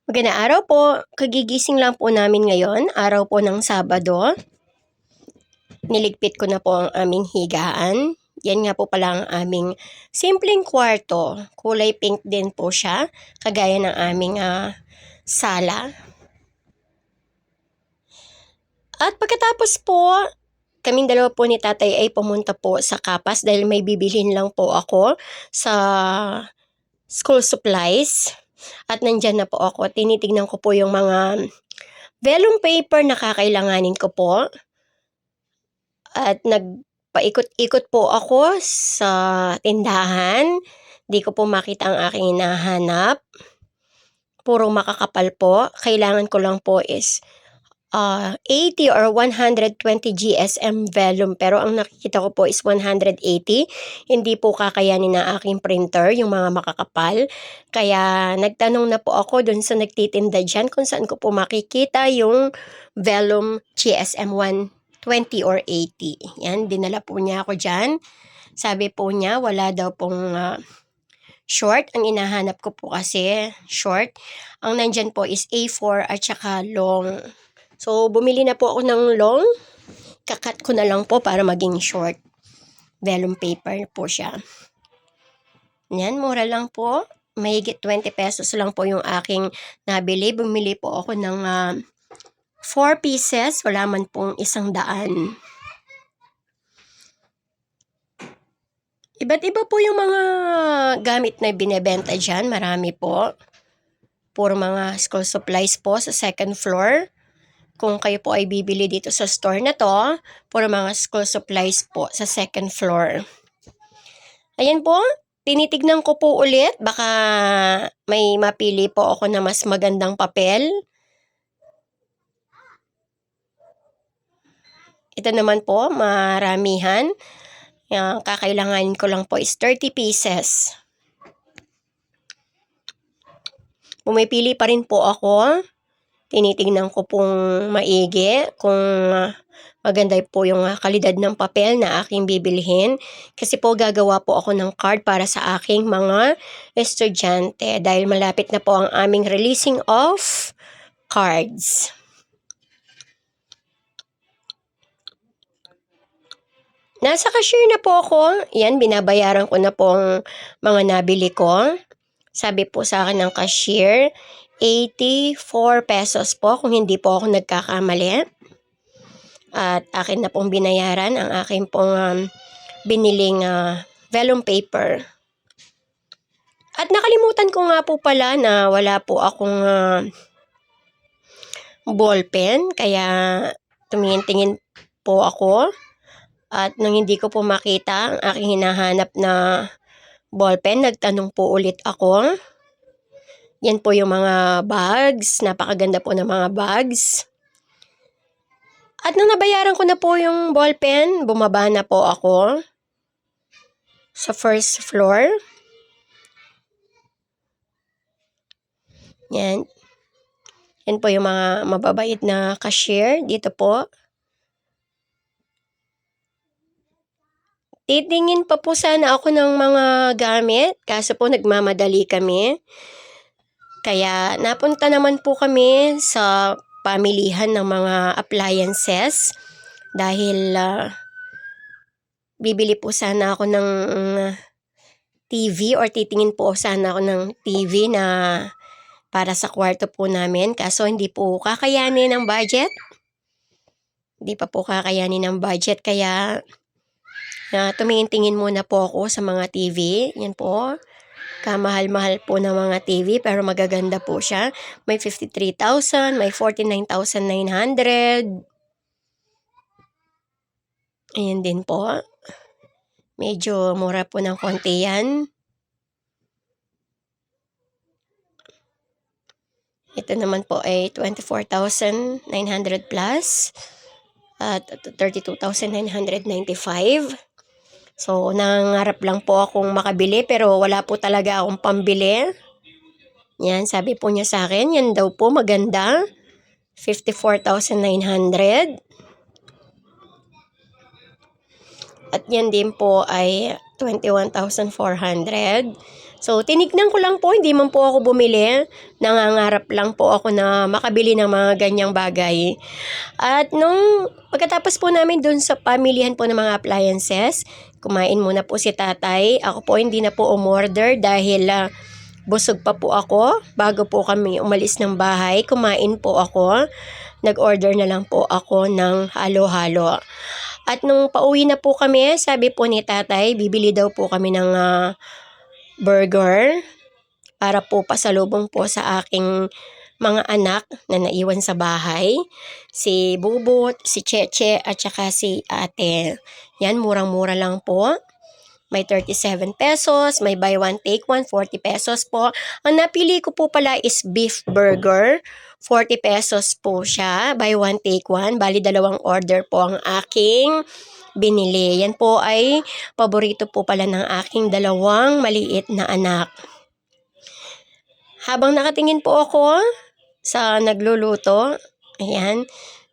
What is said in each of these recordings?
Magandang araw po. Kagigising lang po namin ngayon, araw po ng Sabado. Niligpit ko na po ang aming higaan. Yan nga po pala ang aming simpleng kwarto. Kulay pink din po siya, kagaya ng aming sala. At pagkatapos po, kaming dalawa po ni tatay ay pumunta po sa Kapas dahil may bibilhin lang po ako sa school supplies. At nandyan na po ako. Tinitignan ko po yung mga vellum paper na kakailanganin ko po. At nagpaikot-ikot po ako sa tindahan. Di ko po makita ang aking hinahanap. Puro makakapal po. Kailangan ko lang po is 80 or 120 GSM vellum, pero ang nakikita ko po is 180. Hindi po kakayanin ng aking printer yung mga makakapal. Kaya nagtanong na po ako dun sa nagtitinda dyan kung saan ko po makikita yung vellum GSM 120 or 80. Yan, dinala po niya ako dyan. Sabi po niya wala daw pong short. Ang inahanap ko po kasi short. Ang nandyan po is A4 at saka long. So, bumili na po ako ng long. Kakat ko na lang po para maging short. Vellum paper po siya. Yan, mura lang po. Mahigit 20 pesos lang po yung aking nabili. Bumili po ako ng 4 pieces. Wala man pong 100. Iba't iba po yung mga gamit na binebenta dyan. Marami po. Puro mga school supplies po sa second floor. Kung kayo po ay bibili dito sa store na to, puro mga school supplies po sa second floor. Ayan po, tinitignan ko po ulit. Baka may mapili po ako na mas magandang papel. Ito naman po, maramihan. Yung kakailanganin ko lang po is 30 pieces. Pumipili pa rin po ako. Tinitingnan ko pong maigi kung maganda po yung kalidad ng papel na aking bibilhin. Kasi po gagawa po ako ng card para sa aking mga estudyante dahil malapit na po ang aming releasing of cards. Nasa cashier na po ako. Yan, binabayaran ko na po ang mga nabili ko. Sabi po sa akin ng cashier, 84 pesos po kung hindi po ako nagkakamali. At akin na pong binayaran ang akin pong biniling vellum paper. At nakalimutan ko nga po pala na wala po akong ballpen. Kaya tumingin-tingin po ako. At nang hindi ko po makita ang aking hinahanap na ballpen, nagtanong po ulit ako. Yan po yung mga bags. Napakaganda po ng mga bags. At nung nabayaran ko na po yung ballpen, bumaba na po ako sa first floor. Yan. Yan po yung mga mababait na cashier dito po. Titingin pa po sana ako ng mga gamit, kaso po nagmamadali kami. Kaya napunta naman po kami sa pamilihan ng mga appliances dahil bibili po sana ako ng TV or titingin po sana ako ng TV na para sa kwarto po namin. Kaso hindi po kakayanin ng budget. Hindi pa po kakayanin ng budget kaya tumingin-tingin muna po ako sa mga TV. Yan po. Kamahal-mahal po ng mga TV pero magaganda po siya. May 53,000, may 49,900. Ayan din po. Medyo mura po ng konti yan. Ito naman po ay 24,900 plus at 32,995. So, nangangarap lang po akong makabili pero wala po talaga akong pambili. Yan, sabi po niya sa akin, yan daw po maganda. 54,900. At yan din po ay 21,400. So, tinignan ko lang po, hindi man po ako bumili. Nangangarap lang po ako na makabili ng mga ganyang bagay. At nung pagkatapos po namin dun sa pamilihan po ng mga appliances, kumain muna po si tatay. Ako po hindi na po umorder dahil busog pa po ako. Bago po kami umalis ng bahay, kumain po ako. Nag-order na lang po ako ng halo-halo. At nung pauwi na po kami, sabi po ni tatay, bibili daw po kami ng burger para po pasalubong po sa aking mga anak na naiwan sa bahay. Si Bubot, si Cheche at saka si Ate. Yan, murang-mura lang po. May 37 pesos, may buy one take one, 40 pesos po. Ang napili ko po pala is beef burger. 40 pesos po siya, buy one take one. Bali dalawang order po ang aking binili. Yan po ay paborito po pala ng aking dalawang maliit na anak. Habang nakatingin po ako sa nagluluto, ayan,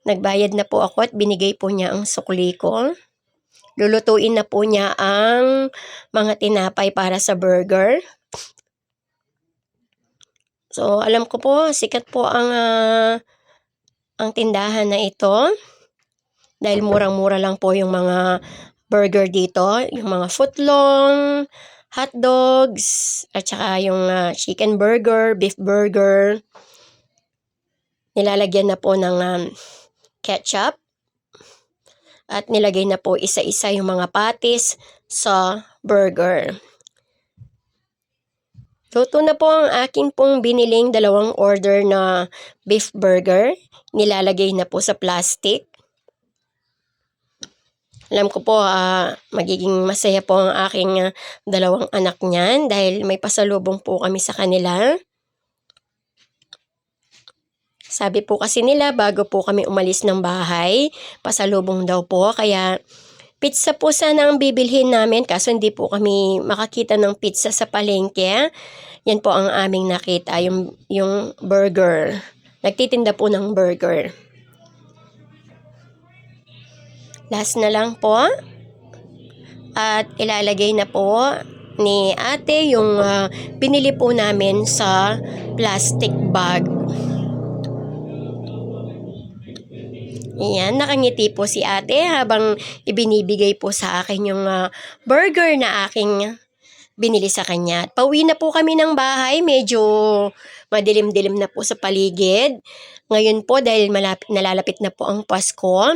nagbayad na po ako at binigay po niya ang sukli ko. Lulutuin na po niya ang mga tinapay para sa burger. So, alam ko po, sikat po ang tindahan na ito. Dahil murang-mura lang po yung mga burger dito. Yung mga footlong, hot dogs, at saka yung chicken burger, beef burger. Nilalagyan na po ng ketchup. At nilagay na po isa-isa yung mga patties sa burger. Luto na po ang aking pong biniling dalawang order na beef burger. Nilalagay na po sa plastic. Alam ko po magiging masaya po ang aking dalawang anak niyan dahil may pasalubong po kami sa kanila. Sabi po kasi nila bago po kami umalis ng bahay, pasalubong daw po. Kaya pizza po sana ang bibilhin namin kaso hindi po kami makakita ng pizza sa palengke. Yan po ang aming nakita, yung burger. Nagtitinda po ng burger. Last na lang po. At ilalagay na po ni ate yung binili po namin sa plastic bag. Ayan, nakangiti po si ate habang ibinibigay po sa akin yung burger na aking binili sa kanya. Pauwi na po kami ng bahay, medyo madilim-dilim na po sa paligid. Ngayon po dahil nalalapit na po ang Pasko,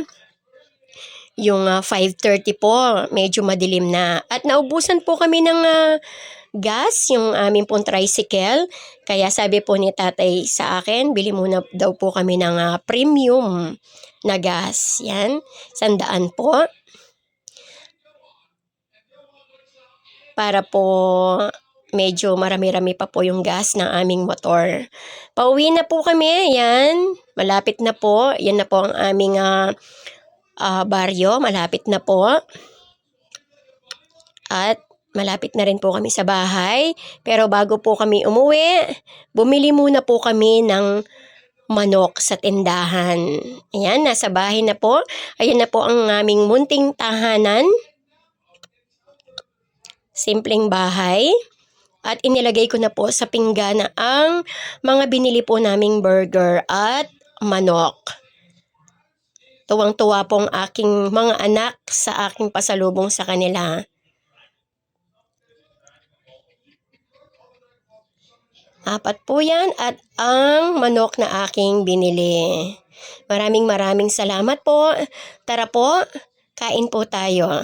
yung 5:30 po, medyo madilim na. At naubusan po kami ng gas, yung aming pong tricycle. Kaya sabi po ni tatay sa akin, bili muna daw po kami ng premium na gas. Yan, 100 po. Para po medyo marami-rami pa po yung gas ng aming motor. Pauwi na po kami, yan. Malapit na po. Yan na po ang aming baryo, malapit na po. At malapit na rin po kami sa bahay. Pero bago po kami umuwi, bumili muna po kami ng manok sa tindahan. Ayan, nasa bahay na po. Ayan na po ang aming munting tahanan. Simpleng bahay. At inilagay ko na po sa pinggana ang mga binili po naming burger at manok. Tuwang-tuwa po ang aking mga anak sa aking pasalubong sa kanila. Apat po yan at ang manok na aking binili. Maraming salamat po. Tara po, kain po tayo.